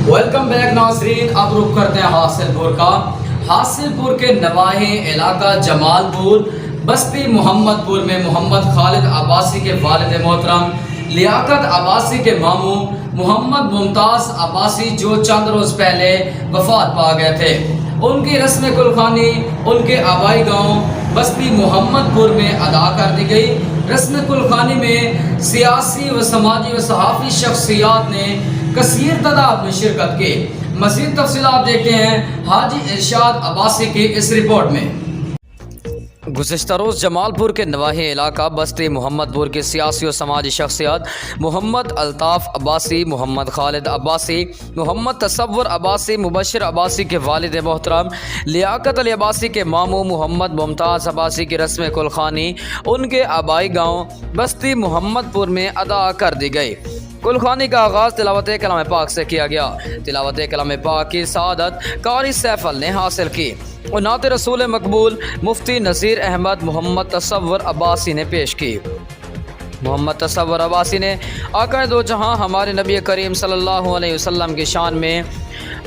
Welcome back नाजरीन। अब रुख करते हैं हासिलपुर का। हासिलपुर के नवाही इलाका जमालपुर बस्ती मोहम्मदपुर में मोहम्मद खालिद अब्बासी के वालिद मोहतरम लियाकत अब्बासी के मामू मोहम्मद मुमताज़ अब्बासी जो चंद रोज़ पहले वफात पा गए थे, उनकी रस्म कुलखानी उनके आबाई गांव बस्ती मोहम्मदपुर में अदा कर दी गई। रस्म कुलखानी में सियासी व समाजी व सहाफ़ी शख्सियात ने कसीर तादाद में शिरकत की। मज़ीद तफसीलात देखते हैं हाजी इरशाद अब्बासी की इस रिपोर्ट में। गुज़िश्ता रोज़ जमालपुर के नवाही इलाका बस्ती मोहम्मदपुर के सियासी और समाजी शख्सियात मोहम्मद अल्ताफ़ अब्बासी, मोहम्मद खालिद अब्बासी, मोहम्मद तसव्वुर अब्बासी, मुबशर अब्बासी के वालिद मोहतरम लियाकत अली अब्बासी के मामू मोहम्मद मुमताज़ अब्बासी की रस्म कुलखानी उनके आबाई गाँव बस्ती मोहम्मदपुर में अदा कर दी गई। कुलखानी का आगाज़ तिलावत कलाम पाक से किया गया। तिलावत कलाम पाक की सआदत कारी सैफल ने हासिल की और नात रसूल मकबूल मुफ्ती नज़ीर अहमद मोहम्मद तसव्वुर अब्बासी ने पेश की। मोहम्मद तसव्वुर अब्बासी ने आका दो जहां हमारे नबी करीम सल्लल्लाहु अलैहि वसल्लम की शान में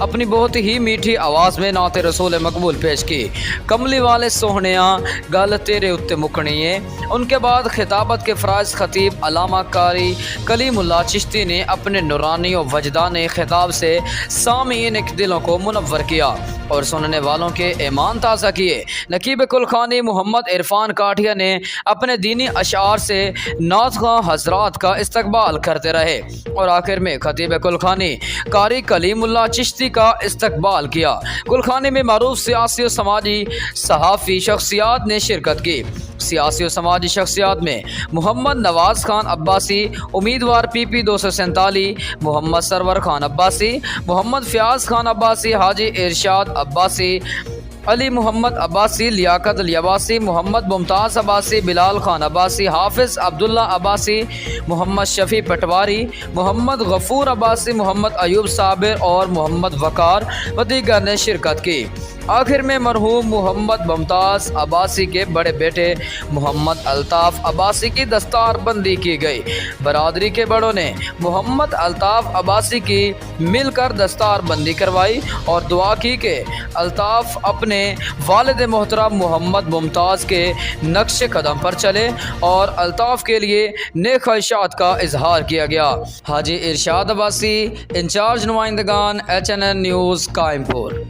अपनी बहुत ही मीठी आवाज़ में नात रसूल मकबूल पेश की। कमली वाले सोहनिया गल तेरे उत्ते मुकणिए। उनके बाद खिताबत के फ़राइज़ खतीब अलामा कारी कलीमुल्लाह चिश्ती ने अपने नूरानी और वजदान खिताब से सामीन के दिलों को मुनव्वर किया और सुनने वालों के ईमान ताज़ा किए। नकीब कुलखानी मोहम्मद इरफान काठिया ने अपने दीनी अशार से नातख़्वां हज़रात का इस्तकबाल करते रहे और आखिर में खतीब कुलखानी कारी कलीमुल्लाह चिश्ती का इस्तकबाल किया। कुलखानी में मारूफ सियासी और समाजी सहाफ़ी शख्सियात ने शिरकत की। सियासी और समाजी शख्सियात में मोहम्मद नवाज़ खान अब्बासी, उम्मीदवार PP 247, मोहम्मद सरवर खान अब्बासी, मोहम्मद फ़याज़ खान अब्बासी, हाजी इरशाद अब्बासी, अली मोहम्मद अब्बासी, लियाकत अली अब्बासी, मोहम्मद मुमताज़ अब्बासी, बिलाल खान अब्बासी, हाफिज़ अब्दुल्ला अब्बासी, मोहम्मद शफ़ी पटवारी, मोहम्मद गफ़ूर अब्बासी, मोहम्मद अयूब साबिर और मोहम्मद वक़ार व दीगर ने शिरकत की। आखिर में मरहूम मोहम्मद मुमताज़ अब्बासी के बड़े बेटे मोहम्मद अल्ताफ़ अब्बासी की दस्तार बंदी की गई। बरादरी के बड़ों ने मोहम्मद अल्ताफ़ अब्बासी की मिलकर दस्तार बंदी करवाई और दुआ की कि अल्ताफ़ अपने वालिद मोहतरम मोहम्मद मुमताज़ के नक्श कदम पर चले और अल्ताफ़ के लिए नेक ख्वाहिशात का इजहार किया गया। हाजी इरशाद अब्बासी, इंचार्ज नुमाइंदगान HNN न्यूज़ कायमपुर।